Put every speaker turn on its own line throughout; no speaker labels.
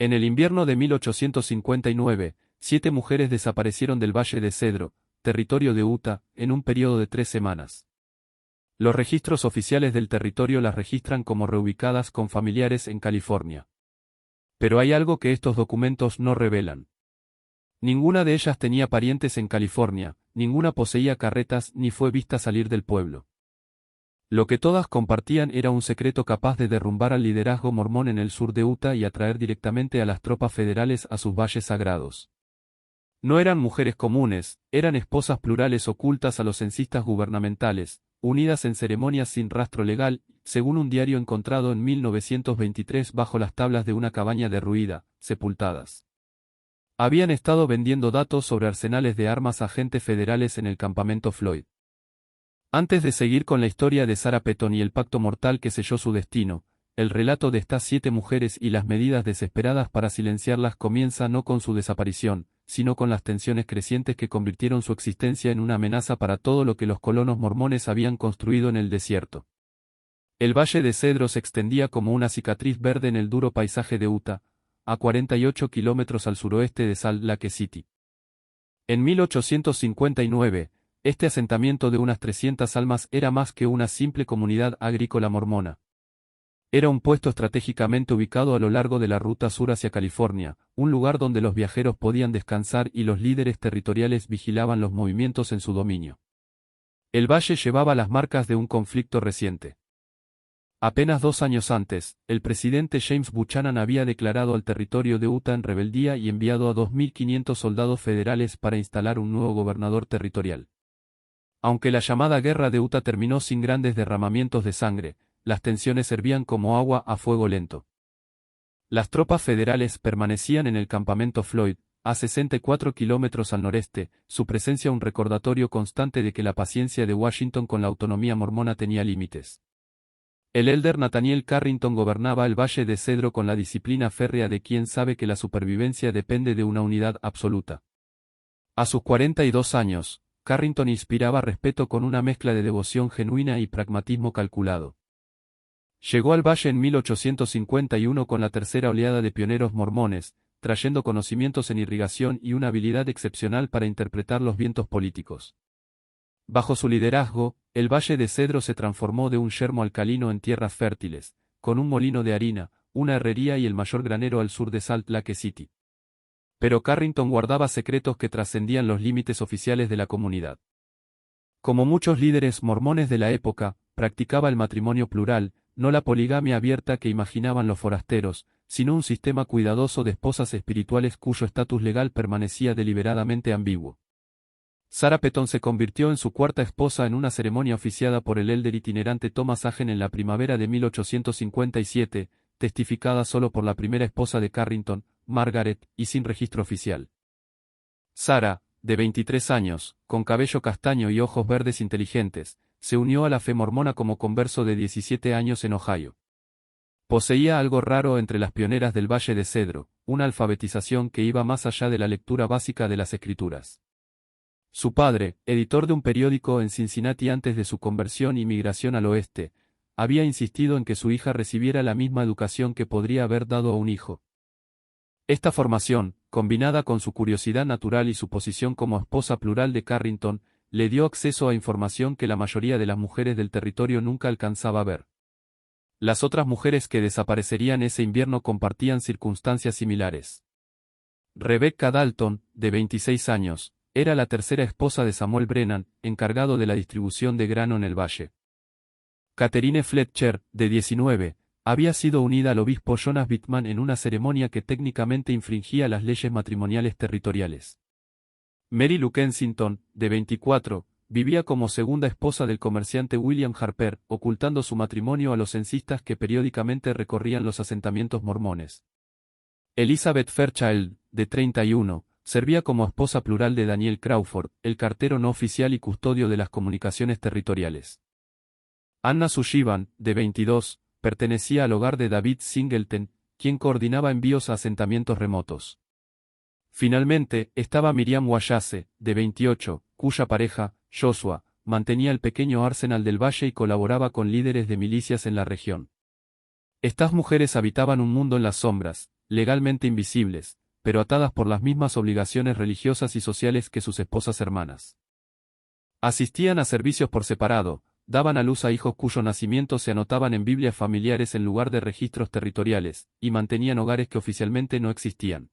En el invierno de 1859, 7 mujeres desaparecieron del Valle de Cedro, territorio de Utah, en un periodo de 3 semanas. Los registros oficiales del territorio las registran como reubicadas con familiares en California. Pero hay algo que estos documentos no revelan. Ninguna de ellas tenía parientes en California, ninguna poseía carretas ni fue vista salir del pueblo. Lo que todas compartían era un secreto capaz de derrumbar al liderazgo mormón en el sur de Utah y atraer directamente a las tropas federales a sus valles sagrados. No eran mujeres comunes, eran esposas plurales ocultas a los censistas gubernamentales, unidas en ceremonias sin rastro legal, según un diario encontrado en 1923 bajo las tablas de una cabaña derruida, sepultadas. Habían estado vendiendo datos sobre arsenales de armas a agentes federales en el campamento Floyd. Antes de seguir con la historia de Sarah Peton y el pacto mortal que selló su destino, el relato de estas 7 mujeres y las medidas desesperadas para silenciarlas comienza no con su desaparición, sino con las tensiones crecientes que convirtieron su existencia en una amenaza para todo lo que los colonos mormones habían construido en el desierto. El Valle de Cedro se extendía como una cicatriz verde en el duro paisaje de Utah, a 48 kilómetros al suroeste de Salt Lake City. En 1859, este asentamiento de unas 300 almas era más que una simple comunidad agrícola mormona. Era un puesto estratégicamente ubicado a lo largo de la ruta sur hacia California, un lugar donde los viajeros podían descansar y los líderes territoriales vigilaban los movimientos en su dominio. El valle llevaba las marcas de un conflicto reciente. Apenas 2 años antes, el presidente James Buchanan había declarado al territorio de Utah en rebeldía y enviado a 2.500 soldados federales para instalar un nuevo gobernador territorial. Aunque la llamada Guerra de Utah terminó sin grandes derramamientos de sangre, las tensiones hervían como agua a fuego lento. Las tropas federales permanecían en el campamento Floyd, a 64 kilómetros al noreste, su presencia un recordatorio constante de que la paciencia de Washington con la autonomía mormona tenía límites. El elder Nathaniel Carrington gobernaba el Valle de Cedro con la disciplina férrea de quien sabe que la supervivencia depende de una unidad absoluta. A sus 42 años, Carrington inspiraba respeto con una mezcla de devoción genuina y pragmatismo calculado. Llegó al valle en 1851 con la tercera oleada de pioneros mormones, trayendo conocimientos en irrigación y una habilidad excepcional para interpretar los vientos políticos. Bajo su liderazgo, el Valle de Cedro se transformó de un yermo alcalino en tierras fértiles, con un molino de harina, una herrería y el mayor granero al sur de Salt Lake City. Pero Carrington guardaba secretos que trascendían los límites oficiales de la comunidad. Como muchos líderes mormones de la época, practicaba el matrimonio plural, no la poligamia abierta que imaginaban los forasteros, sino un sistema cuidadoso de esposas espirituales cuyo estatus legal permanecía deliberadamente ambiguo. Sarah Peton se convirtió en su 4ª esposa en una ceremonia oficiada por el elder itinerante Thomas Hagen en la primavera de 1857, testificada solo por la primera esposa de Carrington, Margaret, y sin registro oficial. Sarah, de 23 años, con cabello castaño y ojos verdes inteligentes, se unió a la fe mormona como converso de 17 años en Ohio. Poseía algo raro entre las pioneras del Valle de Cedro, una alfabetización que iba más allá de la lectura básica de las escrituras. Su padre, editor de un periódico en Cincinnati antes de su conversión y migración al oeste, había insistido en que su hija recibiera la misma educación que podría haber dado a un hijo. Esta formación, combinada con su curiosidad natural y su posición como esposa plural de Carrington, le dio acceso a información que la mayoría de las mujeres del territorio nunca alcanzaba a ver. Las otras mujeres que desaparecerían ese invierno compartían circunstancias similares. Rebecca Dalton, de 26 años, era la tercera esposa de Samuel Brennan, encargado de la distribución de grano en el valle. Catherine Fletcher, de 19, había sido unida al obispo Jonas Bittman en una ceremonia que técnicamente infringía las leyes matrimoniales territoriales. Mary Lou Kensington, de 24, vivía como segunda esposa del comerciante William Harper, ocultando su matrimonio a los censistas que periódicamente recorrían los asentamientos mormones. Elizabeth Fairchild, de 31, servía como esposa plural de Daniel Crawford, el cartero no oficial y custodio de las comunicaciones territoriales. Anna Sullivan, de 22, pertenecía al hogar de David Singleton, quien coordinaba envíos a asentamientos remotos. Finalmente, estaba Miriam Wallace, de 28, cuya pareja, Joshua, mantenía el pequeño arsenal del valle y colaboraba con líderes de milicias en la región. Estas mujeres habitaban un mundo en las sombras, legalmente invisibles, pero atadas por las mismas obligaciones religiosas y sociales que sus esposas hermanas. Asistían a servicios por separado, daban a luz a hijos cuyo nacimiento se anotaban en Biblias familiares en lugar de registros territoriales, y mantenían hogares que oficialmente no existían.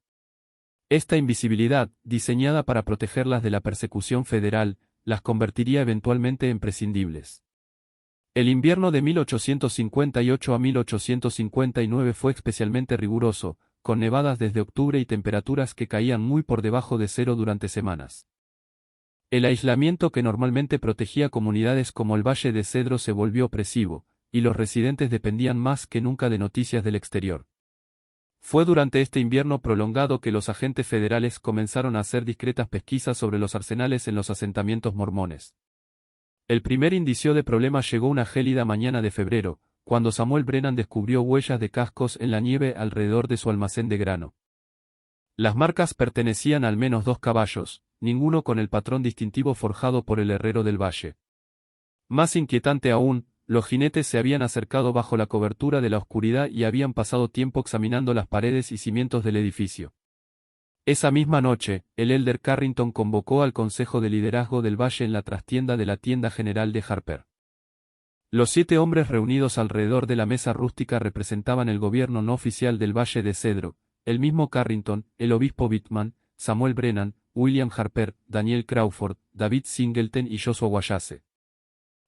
Esta invisibilidad, diseñada para protegerlas de la persecución federal, las convertiría eventualmente en prescindibles. El invierno de 1858 a 1859 fue especialmente riguroso, con nevadas desde octubre y temperaturas que caían muy por debajo de cero durante semanas. El aislamiento que normalmente protegía comunidades como el Valle de Cedro se volvió opresivo, y los residentes dependían más que nunca de noticias del exterior. Fue durante este invierno prolongado que los agentes federales comenzaron a hacer discretas pesquisas sobre los arsenales en los asentamientos mormones. El primer indicio de problema llegó una gélida mañana de febrero, cuando Samuel Brennan descubrió huellas de cascos en la nieve alrededor de su almacén de grano. Las marcas pertenecían a al menos 2 caballos, ninguno con el patrón distintivo forjado por el herrero del valle. Más inquietante aún, los jinetes se habían acercado bajo la cobertura de la oscuridad y habían pasado tiempo examinando las paredes y cimientos del edificio. Esa misma noche, el elder Carrington convocó al Consejo de Liderazgo del Valle en la trastienda de la tienda general de Harper. Los 7 hombres reunidos alrededor de la mesa rústica representaban el gobierno no oficial del Valle de Cedro, el mismo Carrington, el obispo Bittman, Samuel Brennan, William Harper, Daniel Crawford, David Singleton y Joshua Wallace.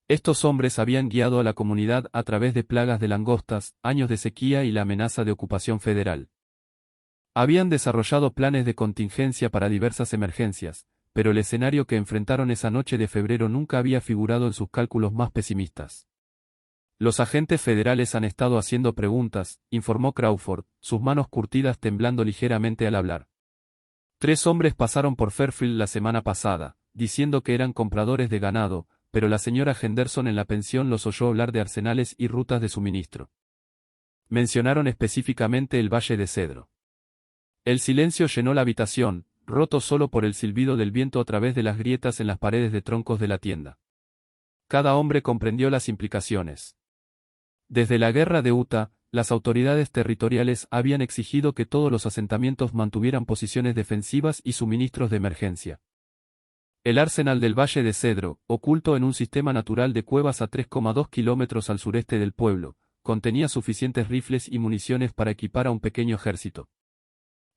Estos hombres habían guiado a la comunidad a través de plagas de langostas, años de sequía y la amenaza de ocupación federal. Habían desarrollado planes de contingencia para diversas emergencias, pero el escenario que enfrentaron esa noche de febrero nunca había figurado en sus cálculos más pesimistas. Los agentes federales han estado haciendo preguntas, informó Crawford, sus manos curtidas temblando ligeramente al hablar. 3 hombres pasaron por Fairfield la semana pasada, diciendo que eran compradores de ganado, pero la señora Henderson en la pensión los oyó hablar de arsenales y rutas de suministro. Mencionaron específicamente el Valle de Cedro. El silencio llenó la habitación, roto solo por el silbido del viento a través de las grietas en las paredes de troncos de la tienda. Cada hombre comprendió las implicaciones. Desde la guerra de Utah, las autoridades territoriales habían exigido que todos los asentamientos mantuvieran posiciones defensivas y suministros de emergencia. El arsenal del Valle de Cedro, oculto en un sistema natural de cuevas a 3,2 kilómetros al sureste del pueblo, contenía suficientes rifles y municiones para equipar a un pequeño ejército.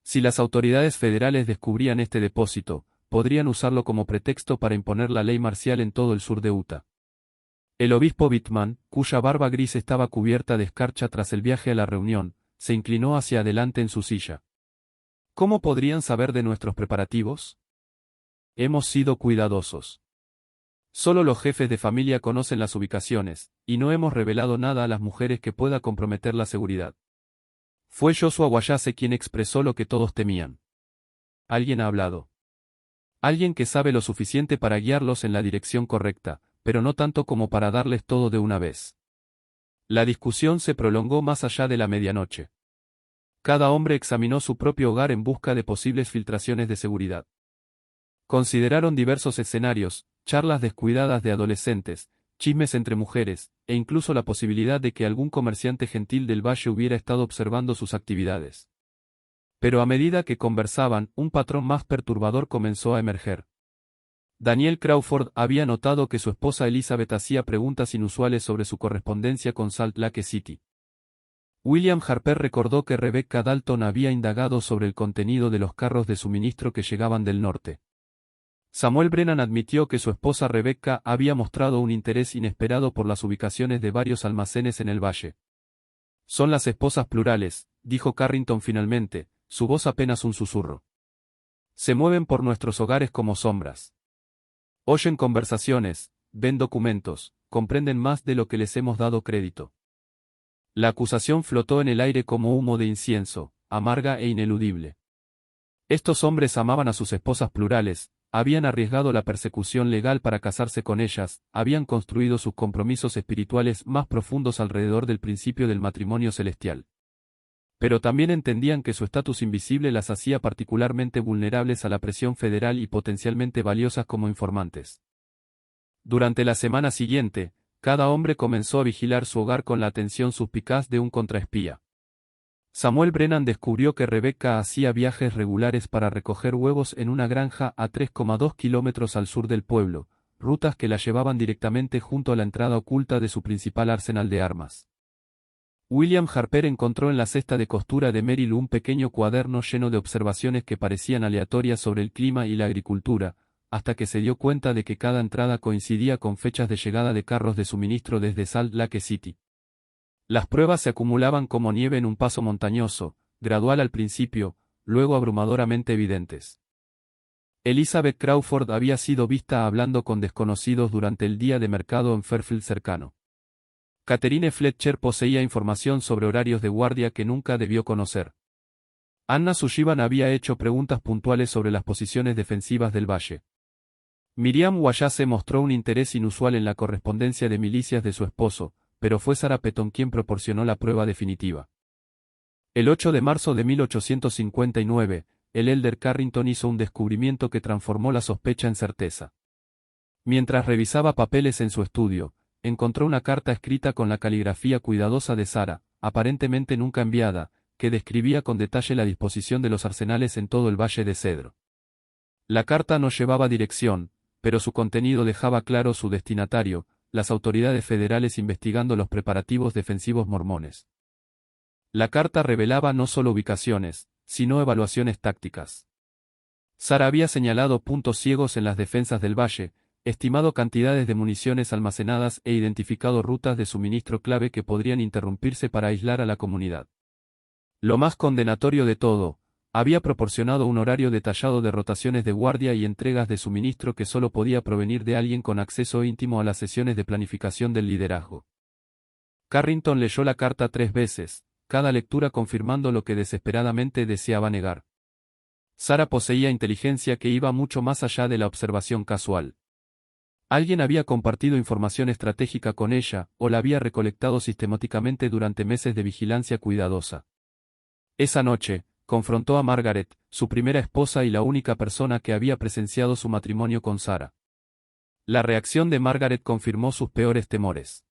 Si las autoridades federales descubrían este depósito, podrían usarlo como pretexto para imponer la ley marcial en todo el sur de Utah. El obispo Bittman, cuya barba gris estaba cubierta de escarcha tras el viaje a la reunión, se inclinó hacia adelante en su silla. ¿Cómo podrían saber de nuestros preparativos? Hemos sido cuidadosos. Solo los jefes de familia conocen las ubicaciones, y no hemos revelado nada a las mujeres que pueda comprometer la seguridad. Fue Joshua Wallace quien expresó lo que todos temían. Alguien ha hablado. Alguien que sabe lo suficiente para guiarlos en la dirección correcta, pero no tanto como para darles todo de una vez. La discusión se prolongó más allá de la medianoche. Cada hombre examinó su propio hogar en busca de posibles filtraciones de seguridad. Consideraron diversos escenarios, charlas descuidadas de adolescentes, chismes entre mujeres, e incluso la posibilidad de que algún comerciante gentil del valle hubiera estado observando sus actividades. Pero a medida que conversaban, un patrón más perturbador comenzó a emerger. Daniel Crawford había notado que su esposa Elizabeth hacía preguntas inusuales sobre su correspondencia con Salt Lake City. William Harper recordó que Rebecca Dalton había indagado sobre el contenido de los carros de suministro que llegaban del norte. Samuel Brennan admitió que su esposa Rebecca había mostrado un interés inesperado por las ubicaciones de varios almacenes en el valle. Son las esposas plurales, dijo Carrington finalmente, su voz apenas un susurro. Se mueven por nuestros hogares como sombras. Oyen conversaciones, ven documentos, comprenden más de lo que les hemos dado crédito. La acusación flotó en el aire como humo de incienso, amarga e ineludible. Estos hombres amaban a sus esposas plurales, habían arriesgado la persecución legal para casarse con ellas, habían construido sus compromisos espirituales más profundos alrededor del principio del matrimonio celestial. Pero también entendían que su estatus invisible las hacía particularmente vulnerables a la presión federal y potencialmente valiosas como informantes. Durante la semana siguiente, cada hombre comenzó a vigilar su hogar con la atención suspicaz de un contraespía. Samuel Brennan descubrió que Rebecca hacía viajes regulares para recoger huevos en una granja a 3,2 kilómetros al sur del pueblo, rutas que la llevaban directamente junto a la entrada oculta de su principal arsenal de armas. William Harper encontró en la cesta de costura de Merrill un pequeño cuaderno lleno de observaciones que parecían aleatorias sobre el clima y la agricultura, hasta que se dio cuenta de que cada entrada coincidía con fechas de llegada de carros de suministro desde Salt Lake City. Las pruebas se acumulaban como nieve en un paso montañoso, gradual al principio, luego abrumadoramente evidentes. Elizabeth Crawford había sido vista hablando con desconocidos durante el día de mercado en Fairfield cercano. Catherine Fletcher poseía información sobre horarios de guardia que nunca debió conocer. Anna Sullivan había hecho preguntas puntuales sobre las posiciones defensivas del valle. Miriam Wallace mostró un interés inusual en la correspondencia de milicias de su esposo, pero fue Sarah Peton quien proporcionó la prueba definitiva. El 8 de marzo de 1859, el elder Carrington hizo un descubrimiento que transformó la sospecha en certeza. Mientras revisaba papeles en su estudio, encontró una carta escrita con la caligrafía cuidadosa de Sarah, aparentemente nunca enviada, que describía con detalle la disposición de los arsenales en todo el Valle de Cedro. La carta no llevaba dirección, pero su contenido dejaba claro su destinatario, las autoridades federales investigando los preparativos defensivos mormones. La carta revelaba no solo ubicaciones, sino evaluaciones tácticas. Sarah había señalado puntos ciegos en las defensas del valle, estimado cantidades de municiones almacenadas e identificado rutas de suministro clave que podrían interrumpirse para aislar a la comunidad. Lo más condenatorio de todo, había proporcionado un horario detallado de rotaciones de guardia y entregas de suministro que solo podía provenir de alguien con acceso íntimo a las sesiones de planificación del liderazgo. Carrington leyó la carta 3 veces, cada lectura confirmando lo que desesperadamente deseaba negar. Sarah poseía inteligencia que iba mucho más allá de la observación casual. Alguien había compartido información estratégica con ella, o la había recolectado sistemáticamente durante meses de vigilancia cuidadosa. Esa noche, confrontó a Margaret, su primera esposa y la única persona que había presenciado su matrimonio con Sarah. La reacción de Margaret confirmó sus peores temores.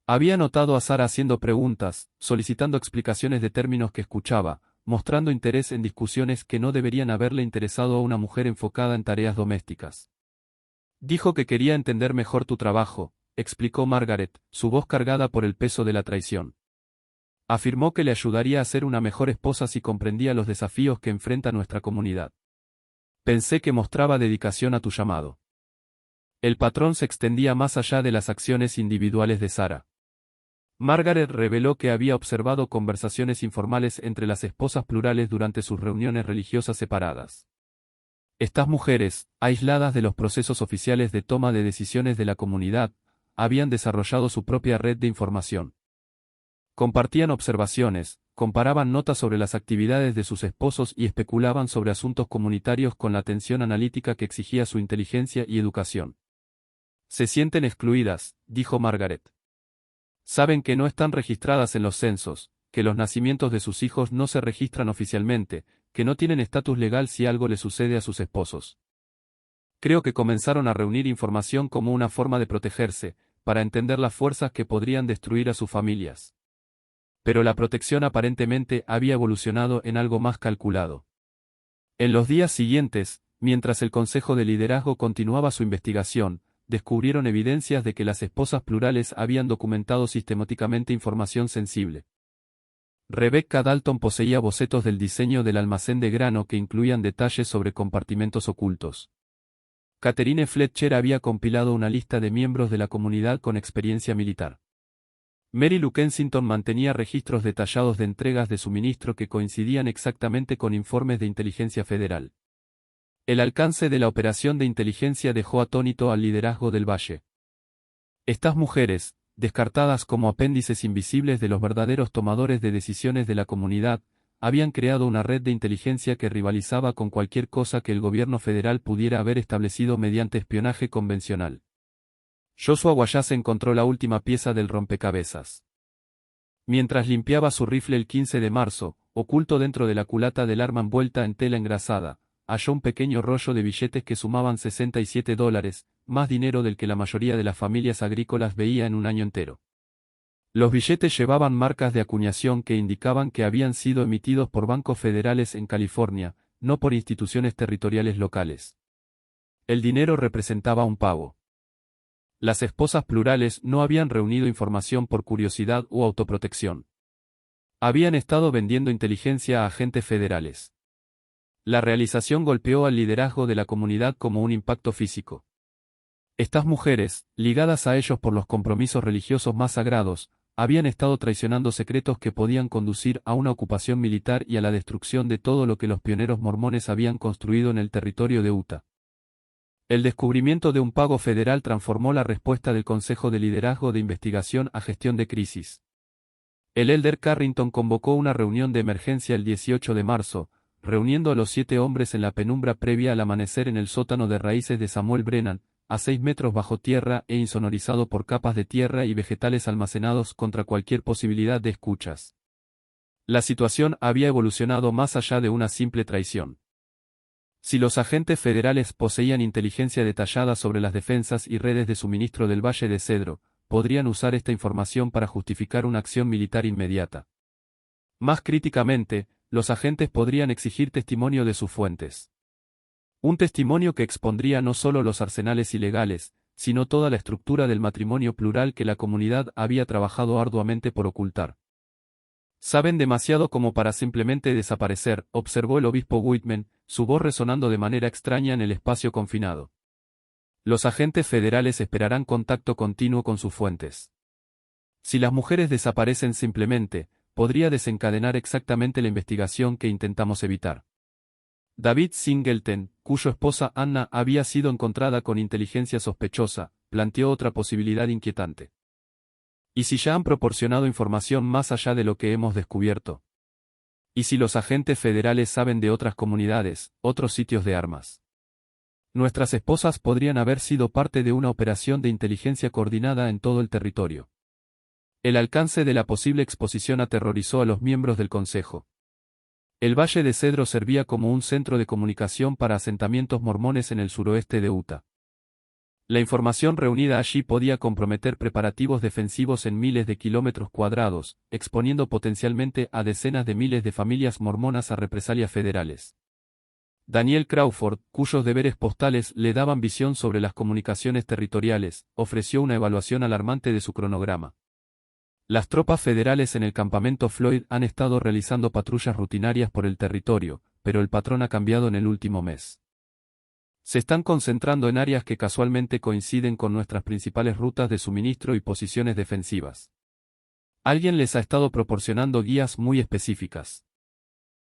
Había notado a Sarah haciendo preguntas, solicitando explicaciones de términos que escuchaba, mostrando interés en discusiones que no deberían haberle interesado a una mujer enfocada en tareas domésticas. Dijo que quería entender mejor tu trabajo, explicó Margaret, su voz cargada por el peso de la traición. Afirmó que le ayudaría a ser una mejor esposa si comprendía los desafíos que enfrenta nuestra comunidad. Pensé que mostraba dedicación a tu llamado. El patrón se extendía más allá de las acciones individuales de Sarah. Margaret reveló que había observado conversaciones informales entre las esposas plurales durante sus reuniones religiosas separadas. Estas mujeres, aisladas de los procesos oficiales de toma de decisiones de la comunidad, habían desarrollado su propia red de información. Compartían observaciones, comparaban notas sobre las actividades de sus esposos y especulaban sobre asuntos comunitarios con la atención analítica que exigía su inteligencia y educación. Se sienten excluidas, dijo Margaret. Saben que no están registradas en los censos, que los nacimientos de sus hijos no se registran oficialmente, que no tienen estatus legal si algo le sucede a sus esposos. Creo que comenzaron a reunir información como una forma de protegerse, para entender las fuerzas que podrían destruir a sus familias. Pero la protección aparentemente había evolucionado en algo más calculado. En los días siguientes, mientras el Consejo de Liderazgo continuaba su investigación, descubrieron evidencias de que las esposas plurales habían documentado sistemáticamente información sensible. Rebecca Dalton poseía bocetos del diseño del almacén de grano que incluían detalles sobre compartimentos ocultos. Catherine Fletcher había compilado una lista de miembros de la comunidad con experiencia militar. Mary Lou Kensington mantenía registros detallados de entregas de suministro que coincidían exactamente con informes de inteligencia federal. El alcance de la operación de inteligencia dejó atónito al liderazgo del Valle. Estas mujeres, descartadas como apéndices invisibles de los verdaderos tomadores de decisiones de la comunidad, habían creado una red de inteligencia que rivalizaba con cualquier cosa que el gobierno federal pudiera haber establecido mediante espionaje convencional. Joshua Wallace encontró la última pieza del rompecabezas. Mientras limpiaba su rifle el 15 de marzo, oculto dentro de la culata del arma envuelta en tela engrasada, halló un pequeño rollo de billetes que sumaban $67, más dinero del que la mayoría de las familias agrícolas veía en un año entero. Los billetes llevaban marcas de acuñación que indicaban que habían sido emitidos por bancos federales en California, no por instituciones territoriales locales. El dinero representaba un pago. Las esposas plurales no habían reunido información por curiosidad u autoprotección. Habían estado vendiendo inteligencia a agentes federales. La realización golpeó al liderazgo de la comunidad como un impacto físico. Estas mujeres, ligadas a ellos por los compromisos religiosos más sagrados, habían estado traicionando secretos que podían conducir a una ocupación militar y a la destrucción de todo lo que los pioneros mormones habían construido en el territorio de Utah. El descubrimiento de un pago federal transformó la respuesta del Consejo de Liderazgo de Investigación a Gestión de Crisis. El elder Carrington convocó una reunión de emergencia el 18 de marzo, reuniendo a los 7 hombres en la penumbra previa al amanecer en el sótano de raíces de Samuel Brennan, a 6 metros bajo tierra e insonorizado por capas de tierra y vegetales almacenados contra cualquier posibilidad de escuchas. La situación había evolucionado más allá de una simple traición. Si los agentes federales poseían inteligencia detallada sobre las defensas y redes de suministro del Valle de Cedro, podrían usar esta información para justificar una acción militar inmediata. Más críticamente, los agentes podrían exigir testimonio de sus fuentes. Un testimonio que expondría no solo los arsenales ilegales, sino toda la estructura del matrimonio plural que la comunidad había trabajado arduamente por ocultar. Saben demasiado como para simplemente desaparecer, observó el obispo Whitman, su voz resonando de manera extraña en el espacio confinado. Los agentes federales esperarán contacto continuo con sus fuentes. Si las mujeres desaparecen simplemente, podría desencadenar exactamente la investigación que intentamos evitar. David Singleton, cuya esposa Anna había sido encontrada con inteligencia sospechosa, planteó otra posibilidad inquietante. ¿Y si ya han proporcionado información más allá de lo que hemos descubierto? ¿Y si los agentes federales saben de otras comunidades, otros sitios de armas? Nuestras esposas podrían haber sido parte de una operación de inteligencia coordinada en todo el territorio. El alcance de la posible exposición aterrorizó a los miembros del Consejo. El Valle de Cedro servía como un centro de comunicación para asentamientos mormones en el suroeste de Utah. La información reunida allí podía comprometer preparativos defensivos en miles de kilómetros cuadrados, exponiendo potencialmente a decenas de miles de familias mormonas a represalias federales. Daniel Crawford, cuyos deberes postales le daban visión sobre las comunicaciones territoriales, ofreció una evaluación alarmante de su cronograma. Las tropas federales en el campamento Floyd han estado realizando patrullas rutinarias por el territorio, pero el patrón ha cambiado en el último mes. Se están concentrando en áreas que casualmente coinciden con nuestras principales rutas de suministro y posiciones defensivas. Alguien les ha estado proporcionando guías muy específicas.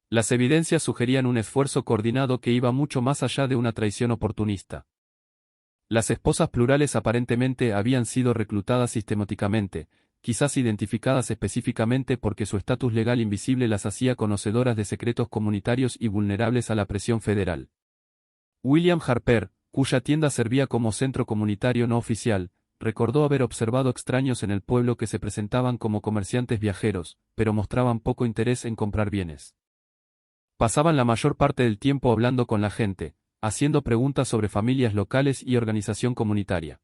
Las evidencias sugerían un esfuerzo coordinado que iba mucho más allá de una traición oportunista. Las esposas plurales aparentemente habían sido reclutadas sistemáticamente, quizás identificadas específicamente porque su estatus legal invisible las hacía conocedoras de secretos comunitarios y vulnerables a la presión federal. William Harper, cuya tienda servía como centro comunitario no oficial, recordó haber observado extraños en el pueblo que se presentaban como comerciantes viajeros, pero mostraban poco interés en comprar bienes. Pasaban la mayor parte del tiempo hablando con la gente, haciendo preguntas sobre familias locales y organización comunitaria.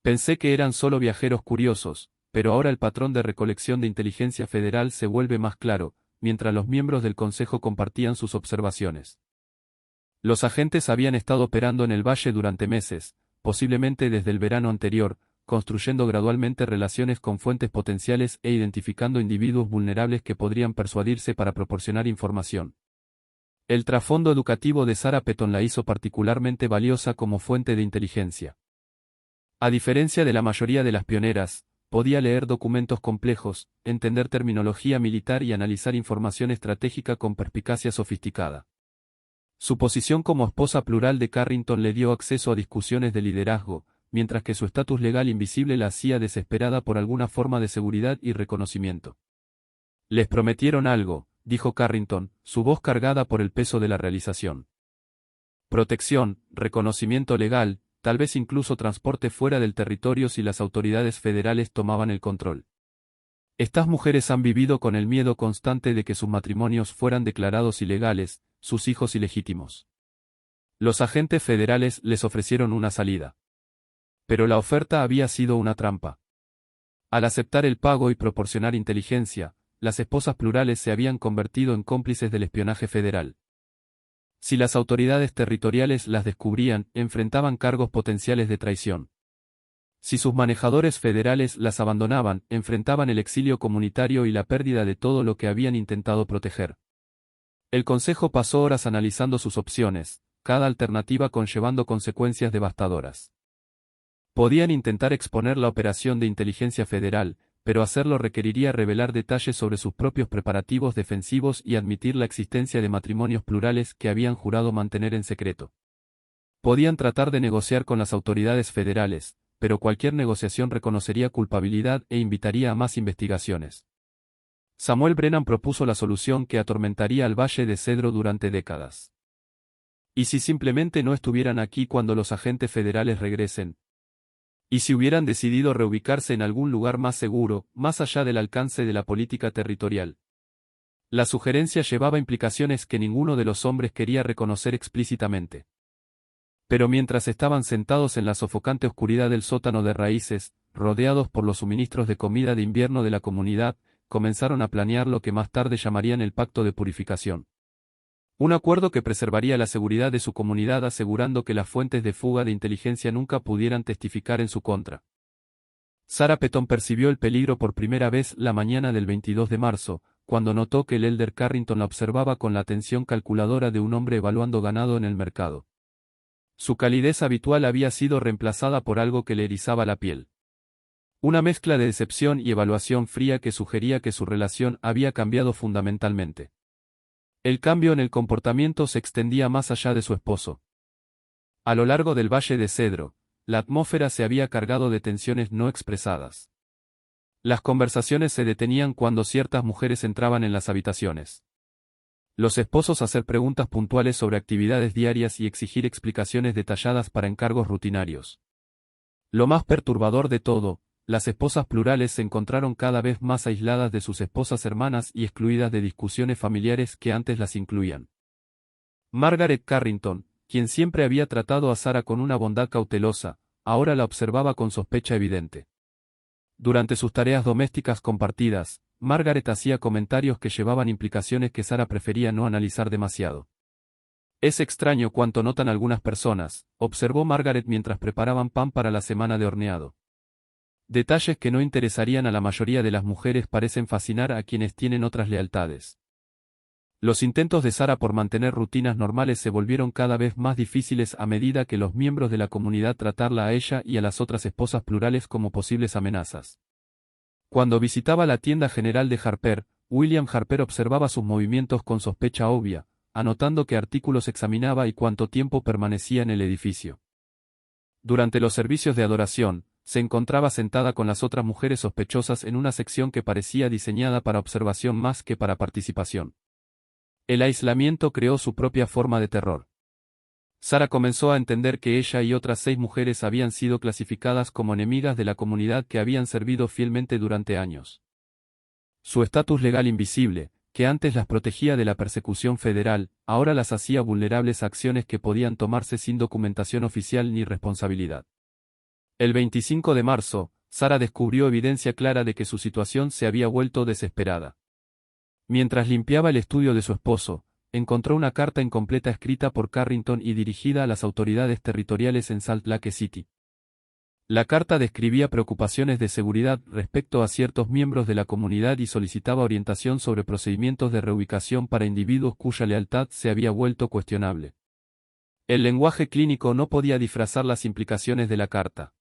Pensé que eran solo viajeros curiosos, pero ahora el patrón de recolección de inteligencia federal se vuelve más claro, mientras los miembros del Consejo compartían sus observaciones. Los agentes habían estado operando en el valle durante meses, posiblemente desde el verano anterior, construyendo gradualmente relaciones con fuentes potenciales e identificando individuos vulnerables que podrían persuadirse para proporcionar información. El trasfondo educativo de Sarah Peton la hizo particularmente valiosa como fuente de inteligencia. A diferencia de la mayoría de las pioneras, podía leer documentos complejos, entender terminología militar y analizar información estratégica con perspicacia sofisticada. Su posición como esposa plural de Carrington le dio acceso a discusiones de liderazgo, mientras que su estatus legal invisible la hacía desesperada por alguna forma de seguridad y reconocimiento. Les prometieron algo, dijo Carrington, su voz cargada por el peso de la realización. Protección, reconocimiento legal, tal vez incluso transporte fuera del territorio si las autoridades federales tomaban el control. Estas mujeres han vivido con el miedo constante de que sus matrimonios fueran declarados ilegales, sus hijos ilegítimos. Los agentes federales les ofrecieron una salida. Pero la oferta había sido una trampa. Al aceptar el pago y proporcionar inteligencia, las esposas plurales se habían convertido en cómplices del espionaje federal. Si las autoridades territoriales las descubrían, enfrentaban cargos potenciales de traición. Si sus manejadores federales las abandonaban, enfrentaban el exilio comunitario y la pérdida de todo lo que habían intentado proteger. El Consejo pasó horas analizando sus opciones, cada alternativa conllevando consecuencias devastadoras. Podían intentar exponer la operación de inteligencia federal, pero hacerlo requeriría revelar detalles sobre sus propios preparativos defensivos y admitir la existencia de matrimonios plurales que habían jurado mantener en secreto. Podían tratar de negociar con las autoridades federales, pero cualquier negociación reconocería culpabilidad e invitaría a más investigaciones. Samuel Brennan propuso la solución que atormentaría al Valle de Cedro durante décadas. ¿Y si simplemente no estuvieran aquí cuando los agentes federales regresen? ¿Y si hubieran decidido reubicarse en algún lugar más seguro, más allá del alcance de la política territorial? La sugerencia llevaba implicaciones que ninguno de los hombres quería reconocer explícitamente. Pero mientras estaban sentados en la sofocante oscuridad del sótano de raíces, rodeados por los suministros de comida de invierno de la comunidad, comenzaron a planear lo que más tarde llamarían el Pacto de Purificación. Un acuerdo que preservaría la seguridad de su comunidad asegurando que las fuentes de fuga de inteligencia nunca pudieran testificar en su contra. Sarah Peton percibió el peligro por primera vez la mañana del 22 de marzo, cuando notó que el elder Carrington la observaba con la atención calculadora de un hombre evaluando ganado en el mercado. Su calidez habitual había sido reemplazada por algo que le erizaba la piel. Una mezcla de decepción y evaluación fría que sugería que su relación había cambiado fundamentalmente. El cambio en el comportamiento se extendía más allá de su esposo. A lo largo del Valle de Cedro, la atmósfera se había cargado de tensiones no expresadas. Las conversaciones se detenían cuando ciertas mujeres entraban en las habitaciones. Los esposos hacer preguntas puntuales sobre actividades diarias y exigir explicaciones detalladas para encargos rutinarios. Lo más perturbador de todo, las esposas plurales se encontraron cada vez más aisladas de sus esposas hermanas y excluidas de discusiones familiares que antes las incluían. Margaret Carrington, quien siempre había tratado a Sarah con una bondad cautelosa, ahora la observaba con sospecha evidente. Durante sus tareas domésticas compartidas, Margaret hacía comentarios que llevaban implicaciones que Sarah prefería no analizar demasiado. Es extraño cuánto notan algunas personas, observó Margaret mientras preparaban pan para la semana de horneado. Detalles que no interesarían a la mayoría de las mujeres parecen fascinar a quienes tienen otras lealtades. Los intentos de Sarah por mantener rutinas normales se volvieron cada vez más difíciles a medida que los miembros de la comunidad tratarla a ella y a las otras esposas plurales como posibles amenazas. Cuando visitaba la tienda general de Harper, William Harper observaba sus movimientos con sospecha obvia, anotando qué artículos examinaba y cuánto tiempo permanecía en el edificio. Durante los servicios de adoración, se encontraba sentada con las otras mujeres sospechosas en una sección que parecía diseñada para observación más que para participación. El aislamiento creó su propia forma de terror. Sarah comenzó a entender que ella y otras 6 mujeres habían sido clasificadas como enemigas de la comunidad que habían servido fielmente durante años. Su estatus legal invisible, que antes las protegía de la persecución federal, ahora las hacía vulnerables a acciones que podían tomarse sin documentación oficial ni responsabilidad. El 25 de marzo, Sarah descubrió evidencia clara de que su situación se había vuelto desesperada. Mientras limpiaba el estudio de su esposo, encontró una carta incompleta escrita por Carrington y dirigida a las autoridades territoriales en Salt Lake City. La carta describía preocupaciones de seguridad respecto a ciertos miembros de la comunidad y solicitaba orientación sobre procedimientos de reubicación para individuos cuya lealtad se había vuelto cuestionable. El lenguaje clínico no podía disfrazar las implicaciones de la carta.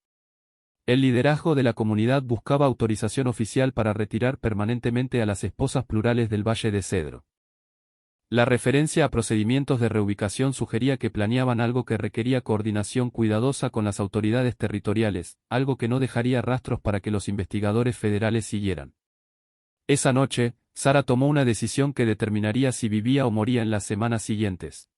El liderazgo de la comunidad buscaba autorización oficial para retirar permanentemente a las esposas plurales del Valle de Cedro. La referencia a procedimientos de reubicación sugería que planeaban algo que requería coordinación cuidadosa con las autoridades territoriales, algo que no dejaría rastros para que los investigadores federales siguieran. Esa noche, Sarah tomó una decisión que determinaría si vivía o moría en las semanas siguientes.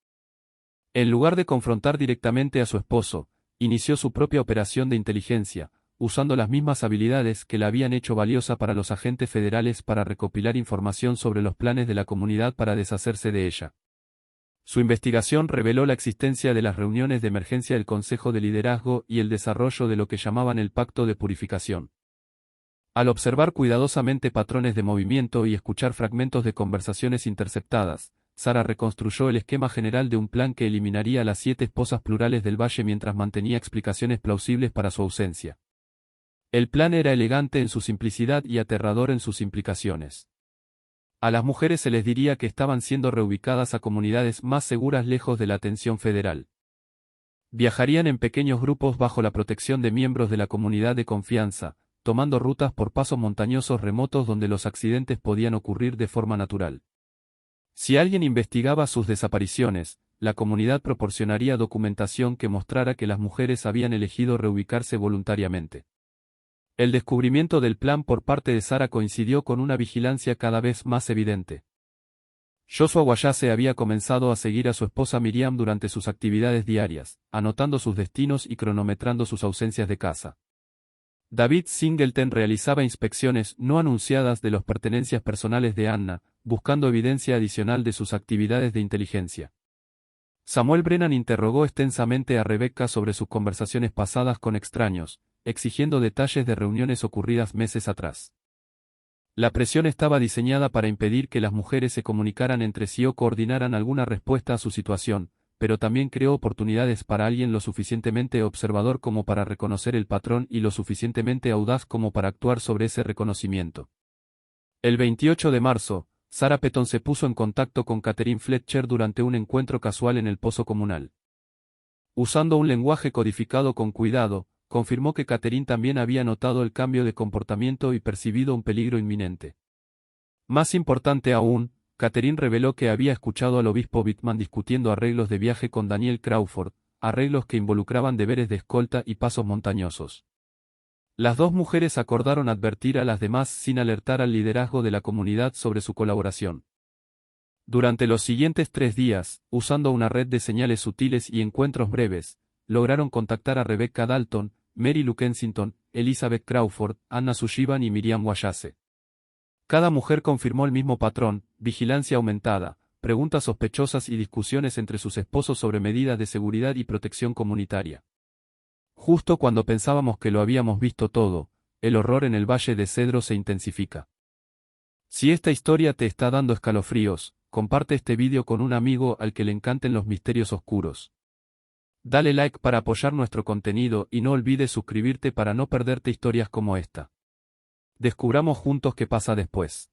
En lugar de confrontar directamente a su esposo, inició su propia operación de inteligencia, usando las mismas habilidades que la habían hecho valiosa para los agentes federales para recopilar información sobre los planes de la comunidad para deshacerse de ella. Su investigación reveló la existencia de las reuniones de emergencia del Consejo de Liderazgo y el desarrollo de lo que llamaban el Pacto de Purificación. Al observar cuidadosamente patrones de movimiento y escuchar fragmentos de conversaciones interceptadas, Sara reconstruyó el esquema general de un plan que eliminaría a las 7 esposas plurales del valle mientras mantenía explicaciones plausibles para su ausencia. El plan era elegante en su simplicidad y aterrador en sus implicaciones. A las mujeres se les diría que estaban siendo reubicadas a comunidades más seguras lejos de la atención federal. Viajarían en pequeños grupos bajo la protección de miembros de la comunidad de confianza, tomando rutas por pasos montañosos remotos donde los accidentes podían ocurrir de forma natural. Si alguien investigaba sus desapariciones, la comunidad proporcionaría documentación que mostrara que las mujeres habían elegido reubicarse voluntariamente. El descubrimiento del plan por parte de Sara coincidió con una vigilancia cada vez más evidente. Joshua Wayase había comenzado a seguir a su esposa Miriam durante sus actividades diarias, anotando sus destinos y cronometrando sus ausencias de casa. David Singleton realizaba inspecciones no anunciadas de las pertenencias personales de Anna, buscando evidencia adicional de sus actividades de inteligencia. Samuel Brennan interrogó extensamente a Rebecca sobre sus conversaciones pasadas con extraños, exigiendo detalles de reuniones ocurridas meses atrás. La presión estaba diseñada para impedir que las mujeres se comunicaran entre sí o coordinaran alguna respuesta a su situación, pero también creó oportunidades para alguien lo suficientemente observador como para reconocer el patrón y lo suficientemente audaz como para actuar sobre ese reconocimiento. El 28 de marzo, Sara Peton se puso en contacto con Catherine Fletcher durante un encuentro casual en el pozo comunal. Usando un lenguaje codificado con cuidado, confirmó que Catherine también había notado el cambio de comportamiento y percibido un peligro inminente. Más importante aún, Catherine reveló que había escuchado al obispo Bittman discutiendo arreglos de viaje con Daniel Crawford, arreglos que involucraban deberes de escolta y pasos montañosos. Las dos mujeres acordaron advertir a las demás sin alertar al liderazgo de la comunidad sobre su colaboración. Durante los siguientes 3 días, usando una red de señales sutiles y encuentros breves, lograron contactar a Rebecca Dalton, Mary Lou Kensington, Elizabeth Crawford, Anna Sullivan y Miriam Wayase. Cada mujer confirmó el mismo patrón: vigilancia aumentada, preguntas sospechosas y discusiones entre sus esposos sobre medidas de seguridad y protección comunitaria. Justo cuando pensábamos que lo habíamos visto todo, el horror en el Valle de Cedro se intensifica. Si esta historia te está dando escalofríos, comparte este vídeo con un amigo al que le encanten los misterios oscuros. Dale like para apoyar nuestro contenido y no olvides suscribirte para no perderte historias como esta. Descubramos juntos qué pasa después.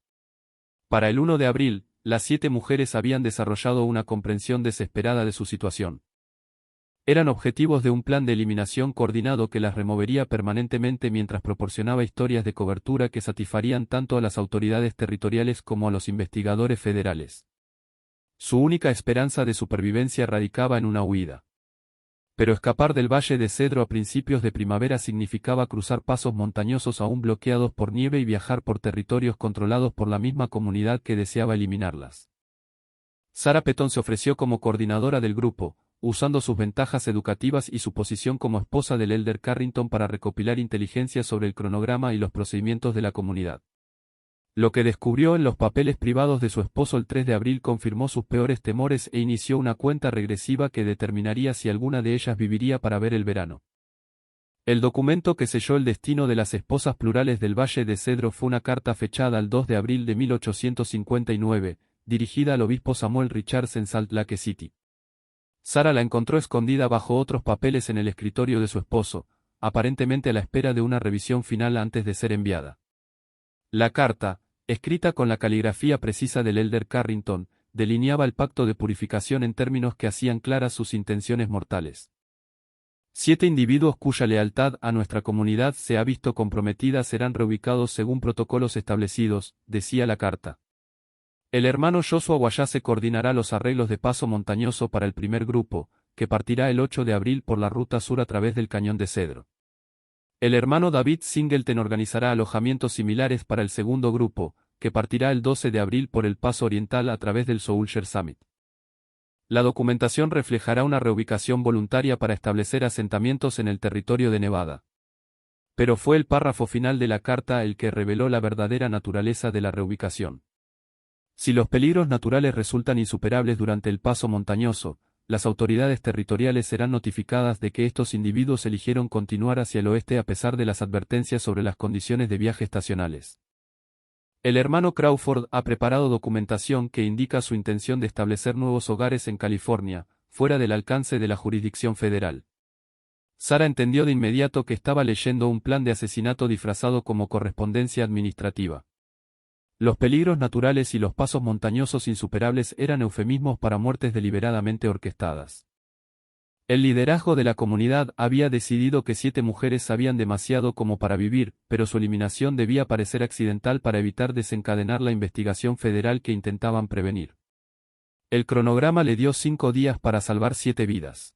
Para el 1 de abril, las 7 mujeres habían desarrollado una comprensión desesperada de su situación. Eran objetivos de un plan de eliminación coordinado que las removería permanentemente mientras proporcionaba historias de cobertura que satisfarían tanto a las autoridades territoriales como a los investigadores federales. Su única esperanza de supervivencia radicaba en una huida. Pero escapar del Valle de Cedro a principios de primavera significaba cruzar pasos montañosos aún bloqueados por nieve y viajar por territorios controlados por la misma comunidad que deseaba eliminarlas. Sara Peton se ofreció como coordinadora del grupo, usando sus ventajas educativas y su posición como esposa del Elder Carrington para recopilar inteligencia sobre el cronograma y los procedimientos de la comunidad. Lo que descubrió en los papeles privados de su esposo el 3 de abril confirmó sus peores temores e inició una cuenta regresiva que determinaría si alguna de ellas viviría para ver el verano. El documento que selló el destino de las esposas plurales del Valle de Cedro fue una carta fechada el 2 de abril de 1859, dirigida al obispo Samuel Richards en Salt Lake City. Sara la encontró escondida bajo otros papeles en el escritorio de su esposo, aparentemente a la espera de una revisión final antes de ser enviada. La carta, escrita con la caligrafía precisa del Elder Carrington, delineaba el pacto de purificación en términos que hacían claras sus intenciones mortales. 7 individuos cuya lealtad a nuestra comunidad se ha visto comprometida serán reubicados según protocolos establecidos, decía la carta. El hermano Joshua Wayase coordinará los arreglos de paso montañoso para el primer grupo, que partirá el 8 de abril por la ruta sur a través del Cañón de Cedro. El hermano David Singleton organizará alojamientos similares para el segundo grupo, que partirá el 12 de abril por el paso oriental a través del Soulshare Summit. La documentación reflejará una reubicación voluntaria para establecer asentamientos en el territorio de Nevada. Pero fue el párrafo final de la carta el que reveló la verdadera naturaleza de la reubicación. Si los peligros naturales resultan insuperables durante el paso montañoso, las autoridades territoriales serán notificadas de que estos individuos eligieron continuar hacia el oeste a pesar de las advertencias sobre las condiciones de viaje estacionales. El hermano Crawford ha preparado documentación que indica su intención de establecer nuevos hogares en California, fuera del alcance de la jurisdicción federal. Sarah entendió de inmediato que estaba leyendo un plan de asesinato disfrazado como correspondencia administrativa. Los peligros naturales y los pasos montañosos insuperables eran eufemismos para muertes deliberadamente orquestadas. El liderazgo de la comunidad había decidido que 7 mujeres sabían demasiado como para vivir, pero su eliminación debía parecer accidental para evitar desencadenar la investigación federal que intentaban prevenir. El cronograma le dio 5 días para salvar 7 vidas.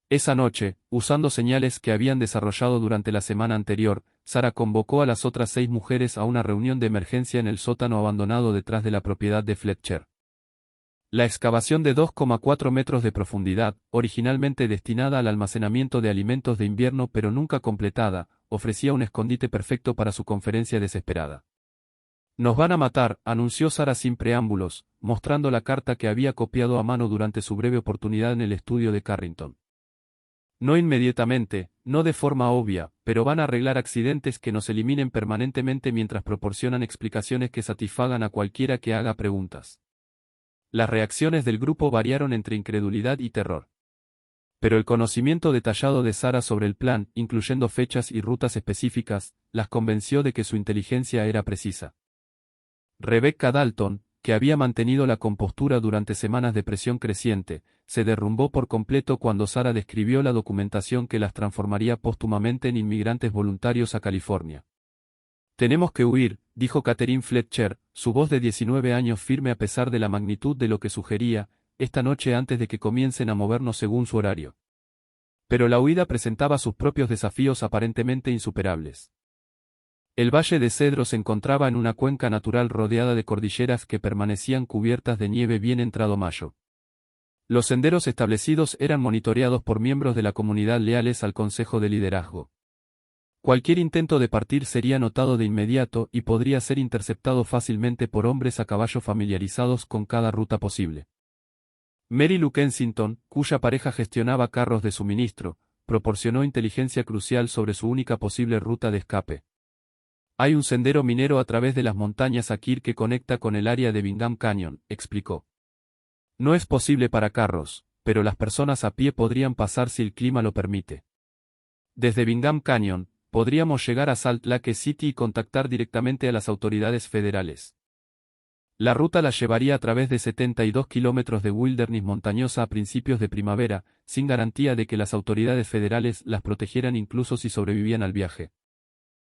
Esa noche, usando señales que habían desarrollado durante la semana anterior, Sarah convocó a las otras 6 mujeres a una reunión de emergencia en el sótano abandonado detrás de la propiedad de Fletcher. La excavación de 2,4 metros de profundidad, originalmente destinada al almacenamiento de alimentos de invierno pero nunca completada, ofrecía un escondite perfecto para su conferencia desesperada. «Nos van a matar», anunció Sarah sin preámbulos, mostrando la carta que había copiado a mano durante su breve oportunidad en el estudio de Carrington. «No inmediatamente, no de forma obvia, pero van a arreglar accidentes que nos eliminen permanentemente mientras proporcionan explicaciones que satisfagan a cualquiera que haga preguntas». Las reacciones del grupo variaron entre incredulidad y terror. Pero el conocimiento detallado de Sarah sobre el plan, incluyendo fechas y rutas específicas, las convenció de que su inteligencia era precisa. Rebecca Dalton, que había mantenido la compostura durante semanas de presión creciente, se derrumbó por completo cuando Sarah describió la documentación que las transformaría póstumamente en inmigrantes voluntarios a California. «Tenemos que huir», dijo Catherine Fletcher, su voz de 19 años firme a pesar de la magnitud de lo que sugería, esta noche antes de que comiencen a movernos según su horario. Pero la huida presentaba sus propios desafíos aparentemente insuperables. El Valle de Cedro se encontraba en una cuenca natural rodeada de cordilleras que permanecían cubiertas de nieve bien entrado mayo. Los senderos establecidos eran monitoreados por miembros de la comunidad leales al Consejo de Liderazgo. Cualquier intento de partir sería notado de inmediato y podría ser interceptado fácilmente por hombres a caballo familiarizados con cada ruta posible. Mary Lou Kensington, cuya pareja gestionaba carros de suministro, proporcionó inteligencia crucial sobre su única posible ruta de escape. «Hay un sendero minero a través de las montañas Akir que conecta con el área de Bingham Canyon», explicó. «No es posible para carros, pero las personas a pie podrían pasar si el clima lo permite. Desde Bingham Canyon, podríamos llegar a Salt Lake City y contactar directamente a las autoridades federales. La ruta la llevaría a través de 72 kilómetros de wilderness montañosa a principios de primavera, sin garantía de que las autoridades federales las protegieran incluso si sobrevivían al viaje.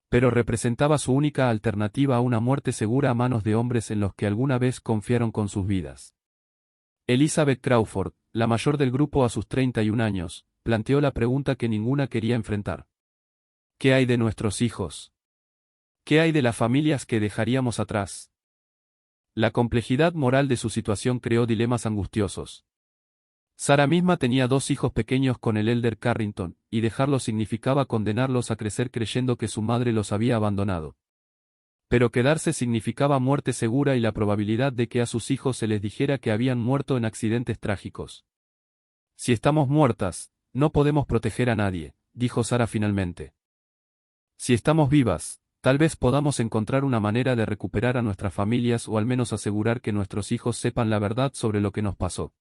Pero representaba su única alternativa a una muerte segura a manos de hombres en los que alguna vez confiaron con sus vidas. Elizabeth Crawford, la mayor del grupo a sus 31 años, planteó la pregunta que ninguna quería enfrentar. ¿Qué hay de nuestros hijos? ¿Qué hay de las familias que dejaríamos atrás? La complejidad moral de su situación creó dilemas angustiosos. Sarah misma tenía 2 hijos pequeños con el elder Carrington, y dejarlos significaba condenarlos a crecer creyendo que su madre los había abandonado. Pero quedarse significaba muerte segura y la probabilidad de que a sus hijos se les dijera que habían muerto en accidentes trágicos. «Si estamos muertas, no podemos proteger a nadie», dijo Sarah finalmente. «Si estamos vivas, tal vez podamos encontrar una manera de recuperar a nuestras familias o al menos asegurar que nuestros hijos sepan la verdad sobre lo que nos pasó».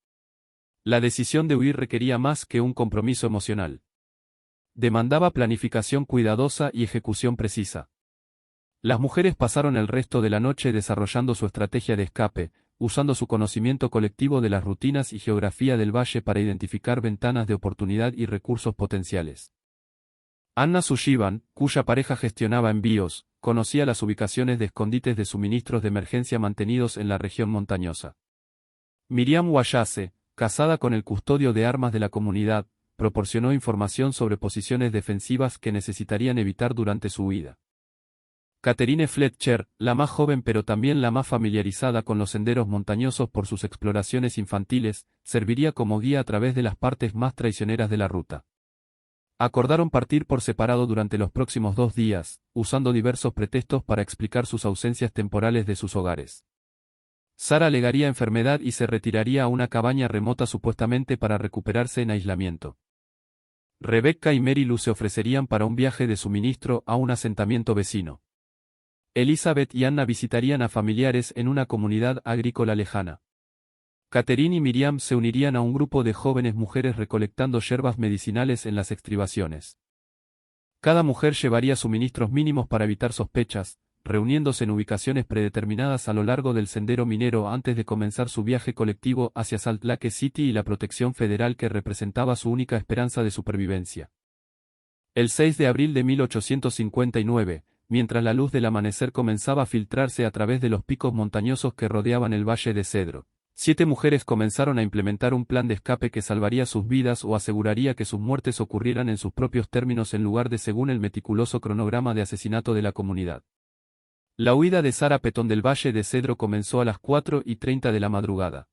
La decisión de huir requería más que un compromiso emocional. Demandaba planificación cuidadosa y ejecución precisa. Las mujeres pasaron el resto de la noche desarrollando su estrategia de escape, usando su conocimiento colectivo de las rutinas y geografía del valle para identificar ventanas de oportunidad y recursos potenciales. Anna Sullivan, cuya pareja gestionaba envíos, conocía las ubicaciones de escondites de suministros de emergencia mantenidos en la región montañosa. Miriam Wallace, casada con el custodio de armas de la comunidad, proporcionó información sobre posiciones defensivas que necesitarían evitar durante su huida. Catherine Fletcher, la más joven pero también la más familiarizada con los senderos montañosos por sus exploraciones infantiles, serviría como guía a través de las partes más traicioneras de la ruta. Acordaron partir por separado durante los próximos 2 días, usando diversos pretextos para explicar sus ausencias temporales de sus hogares. Sara alegaría enfermedad y se retiraría a una cabaña remota supuestamente para recuperarse en aislamiento. Rebecca y Mary Lou se ofrecerían para un viaje de suministro a un asentamiento vecino. Elizabeth y Anna visitarían a familiares en una comunidad agrícola lejana. Catherine y Miriam se unirían a un grupo de jóvenes mujeres recolectando yerbas medicinales en las estribaciones. Cada mujer llevaría suministros mínimos para evitar sospechas, reuniéndose en ubicaciones predeterminadas a lo largo del sendero minero antes de comenzar su viaje colectivo hacia Salt Lake City y la protección federal que representaba su única esperanza de supervivencia. El 6 de abril de 1859, mientras la luz del amanecer comenzaba a filtrarse a través de los picos montañosos que rodeaban el Valle de Cedro, 7 mujeres comenzaron a implementar un plan de escape que salvaría sus vidas o aseguraría que sus muertes ocurrieran en sus propios términos en lugar de según el meticuloso cronograma de asesinato de la comunidad. La huida de Sarah Peton del Valle de Cedro comenzó a las 4:30 de la madrugada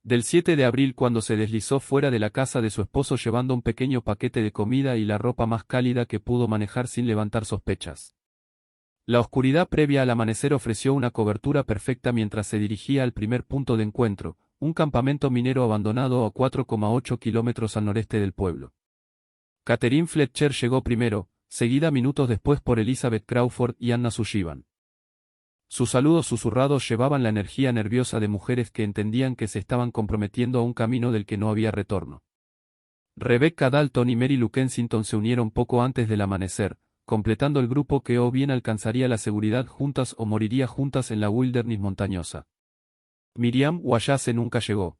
del 7 de abril cuando se deslizó fuera de la casa de su esposo llevando un pequeño paquete de comida y la ropa más cálida que pudo manejar sin levantar sospechas. La oscuridad previa al amanecer ofreció una cobertura perfecta mientras se dirigía al primer punto de encuentro, un campamento minero abandonado a 4,8 kilómetros al noreste del pueblo. Catherine Fletcher llegó primero, seguida minutos después por Elizabeth Crawford y Anna Sullivan. Sus saludos susurrados llevaban la energía nerviosa de mujeres que entendían que se estaban comprometiendo a un camino del que no había retorno. Rebecca Dalton y Mary Lou Kensington se unieron poco antes del amanecer, completando el grupo que o bien alcanzaría la seguridad juntas o moriría juntas en la wilderness montañosa. Miriam Wallace nunca llegó.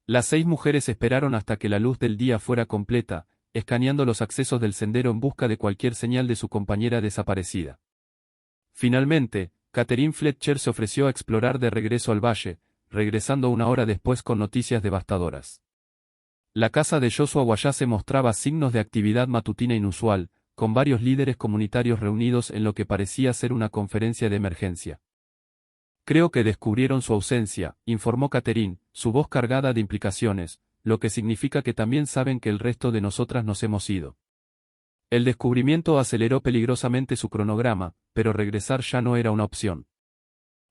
Las 6 mujeres esperaron hasta que la luz del día fuera completa, escaneando los accesos del sendero en busca de cualquier señal de su compañera desaparecida. Finalmente, Catherine Fletcher se ofreció a explorar de regreso al valle, regresando una hora después con noticias devastadoras. La casa de Joshua Wallace mostraba signos de actividad matutina inusual, con varios líderes comunitarios reunidos en lo que parecía ser una conferencia de emergencia. Creo que descubrieron su ausencia, informó Catherine, su voz cargada de implicaciones, lo que significa que también saben que el resto de nosotras nos hemos ido. El descubrimiento aceleró peligrosamente su cronograma, pero regresar ya no era una opción.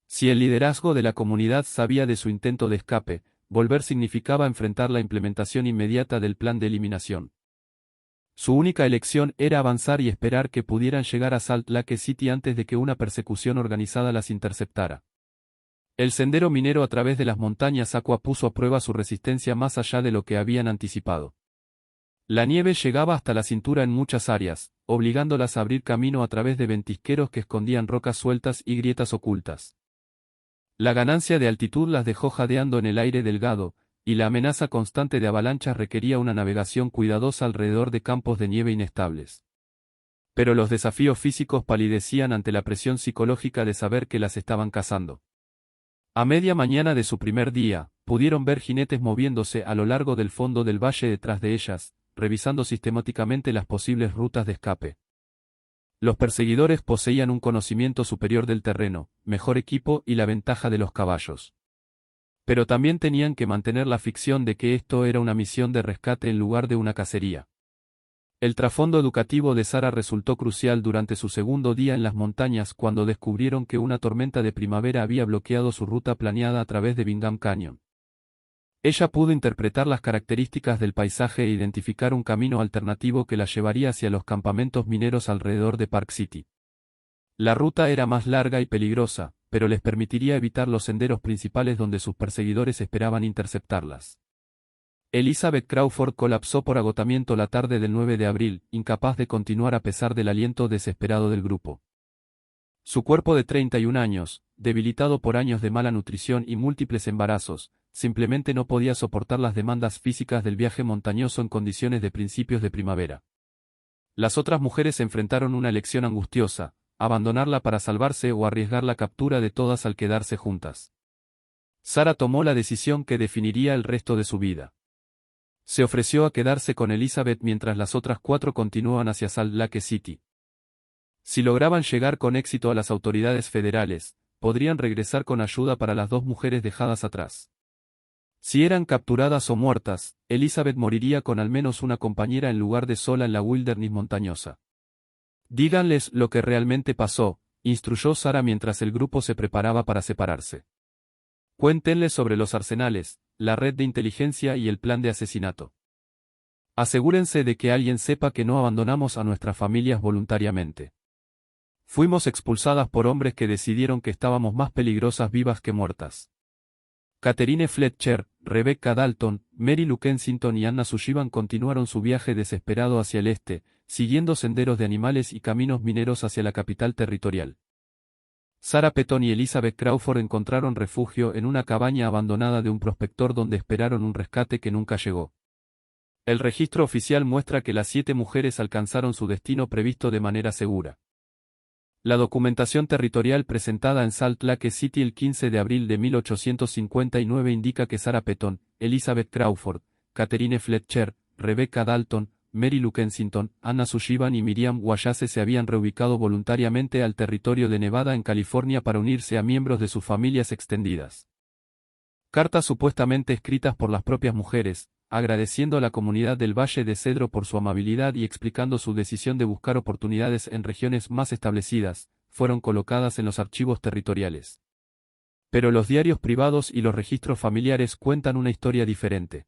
Si el liderazgo de la comunidad sabía de su intento de escape, volver significaba enfrentar la implementación inmediata del plan de eliminación. Su única elección era avanzar y esperar que pudieran llegar a Salt Lake City antes de que una persecución organizada las interceptara. El sendero minero a través de las montañas Aqua puso a prueba su resistencia más allá de lo que habían anticipado. La nieve llegaba hasta la cintura en muchas áreas, obligándolas a abrir camino a través de ventisqueros que escondían rocas sueltas y grietas ocultas. La ganancia de altitud las dejó jadeando en el aire delgado, y la amenaza constante de avalanchas requería una navegación cuidadosa alrededor de campos de nieve inestables. Pero los desafíos físicos palidecían ante la presión psicológica de saber que las estaban cazando. A media mañana de su primer día, pudieron ver jinetes moviéndose a lo largo del fondo del valle detrás de ellas, revisando sistemáticamente las posibles rutas de escape. Los perseguidores poseían un conocimiento superior del terreno, mejor equipo y la ventaja de los caballos. Pero también tenían que mantener la ficción de que esto era una misión de rescate en lugar de una cacería. El trasfondo educativo de Sarah resultó crucial durante su segundo día en las montañas cuando descubrieron que una tormenta de primavera había bloqueado su ruta planeada a través de Bingham Canyon. Ella pudo interpretar las características del paisaje e identificar un camino alternativo que la llevaría hacia los campamentos mineros alrededor de Park City. La ruta era más larga y peligrosa, pero les permitiría evitar los senderos principales donde sus perseguidores esperaban interceptarlas. Elizabeth Crawford colapsó por agotamiento la tarde del 9 de abril, incapaz de continuar a pesar del aliento desesperado del grupo. Su cuerpo de 31 años, debilitado por años de mala nutrición y múltiples embarazos, simplemente no podía soportar las demandas físicas del viaje montañoso en condiciones de principios de primavera. Las otras mujeres enfrentaron una elección angustiosa, abandonarla para salvarse o arriesgar la captura de todas al quedarse juntas. Sarah tomó la decisión que definiría el resto de su vida. Se ofreció a quedarse con Elizabeth mientras las otras 4 continúan hacia Salt Lake City. Si lograban llegar con éxito a las autoridades federales, podrían regresar con ayuda para las 2 mujeres dejadas atrás. Si eran capturadas o muertas, Elizabeth moriría con al menos una compañera en lugar de sola en la wilderness montañosa. Díganles lo que realmente pasó, instruyó Sarah mientras el grupo se preparaba para separarse. Cuéntenle sobre los arsenales, la red de inteligencia y el plan de asesinato. Asegúrense de que alguien sepa que no abandonamos a nuestras familias voluntariamente. Fuimos expulsadas por hombres que decidieron que estábamos más peligrosas vivas que muertas. Catherine Fletcher, Rebecca Dalton, Mary Lou Kensington y Anna Sullivan continuaron su viaje desesperado hacia el este, siguiendo senderos de animales y caminos mineros hacia la capital territorial. Sarah Peton y Elizabeth Crawford encontraron refugio en una cabaña abandonada de un prospector donde esperaron un rescate que nunca llegó. El registro oficial muestra que las 7 mujeres alcanzaron su destino previsto de manera segura. La documentación territorial presentada en Salt Lake City el 15 de abril de 1859 indica que Sarah Peton, Elizabeth Crawford, Catherine Fletcher, Rebecca Dalton, Mary Lou Kensington, Anna Sullivan y Miriam Wallace se habían reubicado voluntariamente al territorio de Nevada en California para unirse a miembros de sus familias extendidas. Cartas supuestamente escritas por las propias mujeres, agradeciendo a la comunidad del Valle de Cedro por su amabilidad y explicando su decisión de buscar oportunidades en regiones más establecidas, fueron colocadas en los archivos territoriales. Pero los diarios privados y los registros familiares cuentan una historia diferente.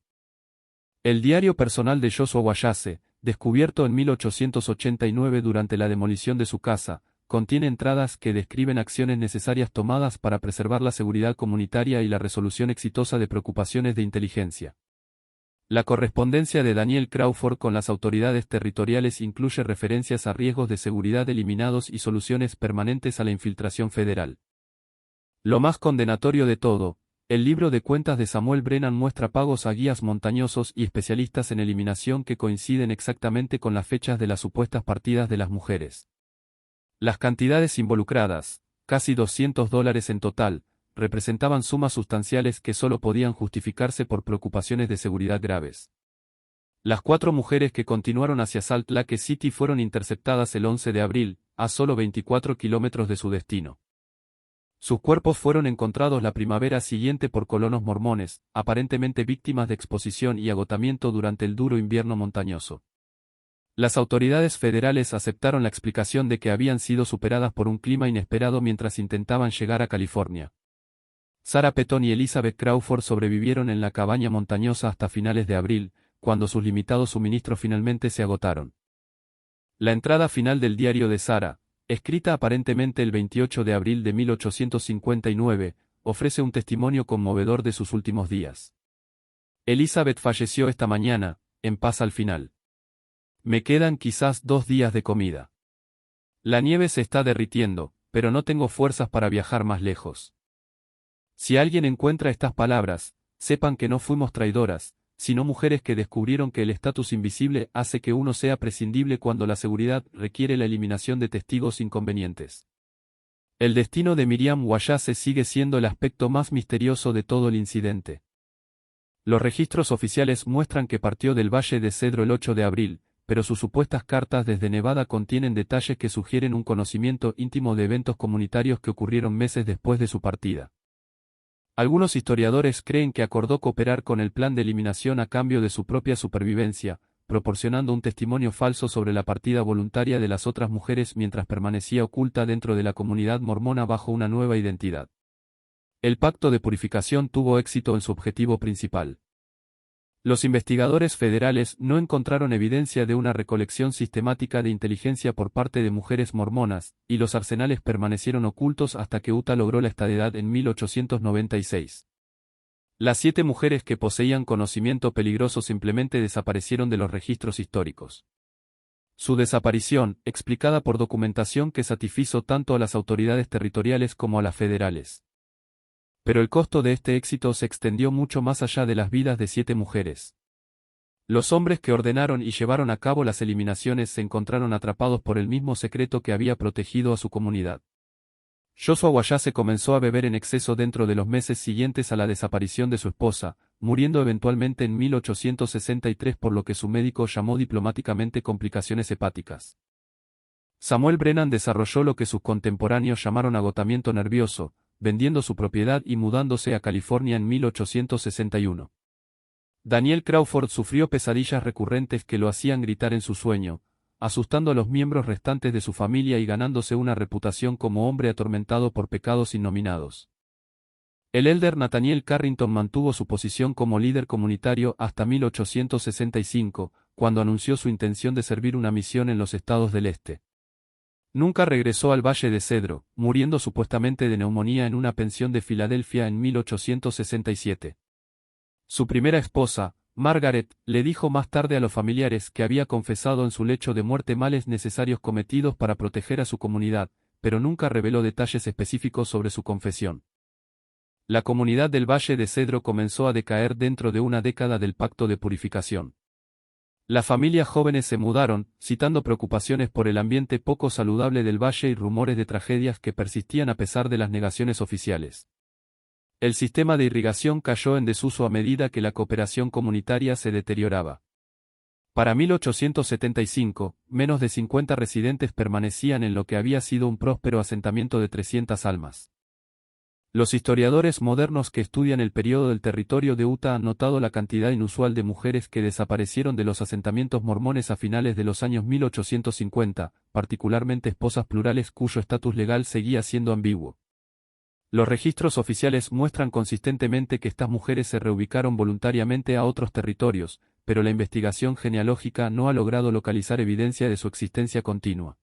El diario personal de Joshua Wallace, descubierto en 1889 durante la demolición de su casa, contiene entradas que describen acciones necesarias tomadas para preservar la seguridad comunitaria y la resolución exitosa de preocupaciones de inteligencia. La correspondencia de Daniel Crawford con las autoridades territoriales incluye referencias a riesgos de seguridad eliminados y soluciones permanentes a la infiltración federal. Lo más condenatorio de todo, el libro de cuentas de Samuel Brennan muestra pagos a guías montañosos y especialistas en eliminación que coinciden exactamente con las fechas de las supuestas partidas de las mujeres. Las cantidades involucradas, casi $200 en total, representaban sumas sustanciales que solo podían justificarse por preocupaciones de seguridad graves. Las 4 mujeres que continuaron hacia Salt Lake City fueron interceptadas el 11 de abril, a solo 24 kilómetros de su destino. Sus cuerpos fueron encontrados la primavera siguiente por colonos mormones, aparentemente víctimas de exposición y agotamiento durante el duro invierno montañoso. Las autoridades federales aceptaron la explicación de que habían sido superadas por un clima inesperado mientras intentaban llegar a California. Sarah Peton y Elizabeth Crawford sobrevivieron en la cabaña montañosa hasta finales de abril, cuando sus limitados suministros finalmente se agotaron. La entrada final del diario de Sarah, escrita aparentemente el 28 de abril de 1859, ofrece un testimonio conmovedor de sus últimos días. Elizabeth falleció esta mañana, en paz al final. Me quedan quizás 2 días de comida. La nieve se está derritiendo, pero no tengo fuerzas para viajar más lejos. Si alguien encuentra estas palabras, sepan que no fuimos traidoras, sino mujeres que descubrieron que el estatus invisible hace que uno sea prescindible cuando la seguridad requiere la eliminación de testigos inconvenientes. El destino de Miriam Wallace sigue siendo el aspecto más misterioso de todo el incidente. Los registros oficiales muestran que partió del Valle de Cedro el 8 de abril, pero sus supuestas cartas desde Nevada contienen detalles que sugieren un conocimiento íntimo de eventos comunitarios que ocurrieron meses después de su partida. Algunos historiadores creen que acordó cooperar con el plan de eliminación a cambio de su propia supervivencia, proporcionando un testimonio falso sobre la partida voluntaria de las otras mujeres mientras permanecía oculta dentro de la comunidad mormona bajo una nueva identidad. El pacto de purificación tuvo éxito en su objetivo principal. Los investigadores federales no encontraron evidencia de una recolección sistemática de inteligencia por parte de mujeres mormonas, y los arsenales permanecieron ocultos hasta que Utah logró la estadidad en 1896. Las 7 mujeres que poseían conocimiento peligroso simplemente desaparecieron de los registros históricos. Su desaparición, explicada por documentación que satisfizo tanto a las autoridades territoriales como a las federales. Pero el costo de este éxito se extendió mucho más allá de las vidas de 7 mujeres. Los hombres que ordenaron y llevaron a cabo las eliminaciones se encontraron atrapados por el mismo secreto que había protegido a su comunidad. Joshua Wallace comenzó a beber en exceso dentro de los meses siguientes a la desaparición de su esposa, muriendo eventualmente en 1863 por lo que su médico llamó diplomáticamente complicaciones hepáticas. Samuel Brennan desarrolló lo que sus contemporáneos llamaron agotamiento nervioso, vendiendo su propiedad y mudándose a California en 1861. Daniel Crawford sufrió pesadillas recurrentes que lo hacían gritar en su sueño, asustando a los miembros restantes de su familia y ganándose una reputación como hombre atormentado por pecados innominados. El elder Nathaniel Carrington mantuvo su posición como líder comunitario hasta 1865, cuando anunció su intención de servir una misión en los estados del este. Nunca regresó al Valle de Cedro, muriendo supuestamente de neumonía en una pensión de Filadelfia en 1867. Su primera esposa, Margaret, le dijo más tarde a los familiares que había confesado en su lecho de muerte males necesarios cometidos para proteger a su comunidad, pero nunca reveló detalles específicos sobre su confesión. La comunidad del Valle de Cedro comenzó a decaer dentro de una década del Pacto de Purificación. Las familias jóvenes se mudaron, citando preocupaciones por el ambiente poco saludable del valle y rumores de tragedias que persistían a pesar de las negaciones oficiales. El sistema de irrigación cayó en desuso a medida que la cooperación comunitaria se deterioraba. Para 1875, menos de 50 residentes permanecían en lo que había sido un próspero asentamiento de 300 almas. Los historiadores modernos que estudian el periodo del territorio de Utah han notado la cantidad inusual de mujeres que desaparecieron de los asentamientos mormones a finales de los años 1850, particularmente esposas plurales cuyo estatus legal seguía siendo ambiguo. Los registros oficiales muestran consistentemente que estas mujeres se reubicaron voluntariamente a otros territorios, pero la investigación genealógica no ha logrado localizar evidencia de su existencia continua.